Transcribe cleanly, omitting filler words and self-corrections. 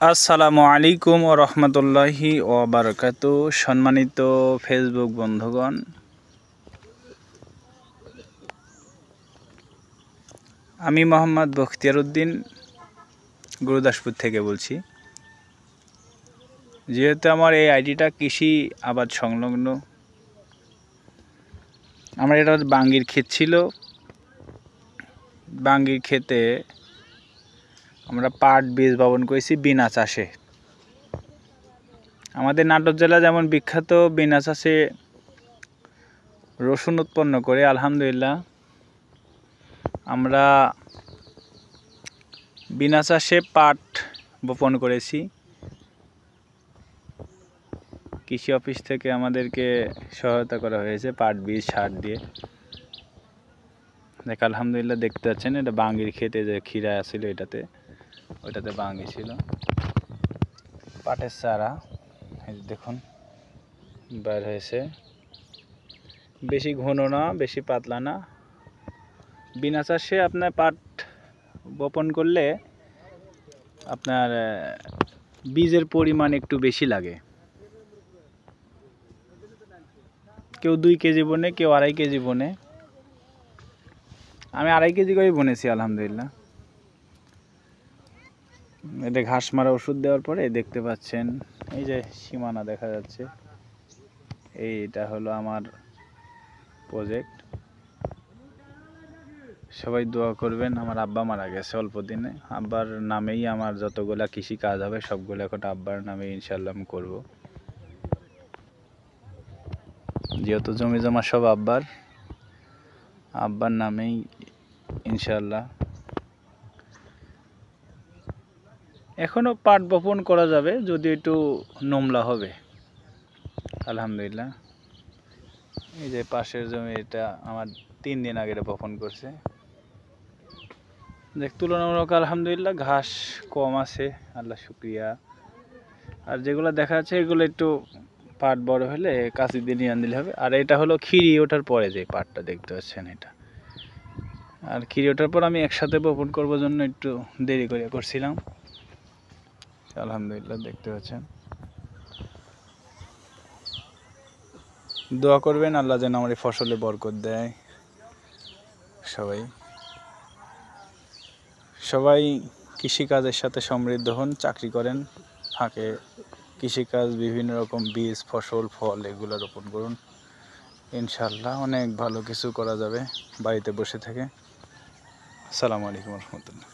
আসসালামু আলাইকুম ও রহমতুল্লাহি ও বারাকাতু। সম্মানিত ফেসবুক বন্ধুগণ, আমি মোহাম্মদ বখতিয়ার উদ্দিন গুরুদাসপুর থেকে বলছি। যেহেতু আমার এই আইডিটা কৃষি আবাদ সংলগ্ন, আমার এটা বাঙ্গির ক্ষেত ছিল। বাঙ্গির ক্ষেতে আমরা পাট বীজ বপন করেছি বিনা চাষে। আমাদের নাটোর জেলা যেমন বিখ্যাত বিনা চাষে রসুন উৎপন্ন করে, আলহামদুলিল্লাহ আমরা বিনা চাষে পাট বপন করেছি। কৃষি অফিস থেকে আমাদেরকে সহায়তা করা হয়েছে পাট বীজ সার দিয়ে। দেখ আলহামদুলিল্লাহ দেখতে পাচ্ছেন, এটা বাঙ্গির ক্ষেতে যে খিরা ছিল ওইটাতে বাঙ্গি ছিল। পাটের চারা এই দেখুন বের হয়েছে, বেশি ঘন না বেশি পাতলা না। বিনা চাষে আপনার পাট বপন করলে আপনার বীজের পরিমাণ একটু বেশি লাগে। কেউ 2 কেজি বনে, কেউ 2.5 কেজি বনে। আমি 2.5 কেজি করে বনেছি আলহামদুলিল্লাহ। এটা ঘাস মারা ওষুধ দেওয়ার পরে দেখতে পাচ্ছেন এই যে সীমানা দেখা যাচ্ছে, এইটা হলো আমার প্রজেক্ট। সবাই দোয়া করবেন। আমার আব্বা মারা গেছে অল্প দিনে, আব্বার নামেই আমার যতগুলা কৃষি কাজ হবে সবগুলো এখন আব্বার নামে ইনশাল্লাহ আমি করব। যেহেতু জমি জমা সব আব্বার নামেই ইনশাল্লাহ। এখনো পাট বপন করা যাবে, যদি একটু নোংলা হবে। আলহামদুলিল্লাহ এই যে পাশের জমি, এটা আমার 3 দিন আগে বপন করছে। দেখ তুলনামূলক আলহামদুলিল্লাহ ঘাস কম আছে, আল্লাহ শুক্রিয়া। আর যেগুলো দেখা যাচ্ছে এগুলো একটু পাট বড় হলে কাঁচি দিয়ে নিয়ে আনলে হবে। আর এটা হলো খিরি ওঠার পরে যে পাটটা দেখতে পাচ্ছেন এটা। আর খিরি ওঠার পর আমি একসাথে বপন করবার জন্য একটু দেরি করে করছিলাম। আলহামদুলিল্লাহ দেখতে পাচ্ছেন। দোয়া করবেন আল্লাহ যেন আমার এই ফসলে বরকত দেয়। সবাই কৃষিকাজের সাথে সমৃদ্ধ হন, চাকরি করেন, ফাঁকে কৃষিকাজ বিভিন্ন রকম বীজ ফসল ফল এগুলো রোপণ করুন। ইনশাল্লাহ অনেক ভালো কিছু করা যাবে বাড়িতে বসে থেকে। আসসালামু আলাইকুম রহমতুল্লাহ।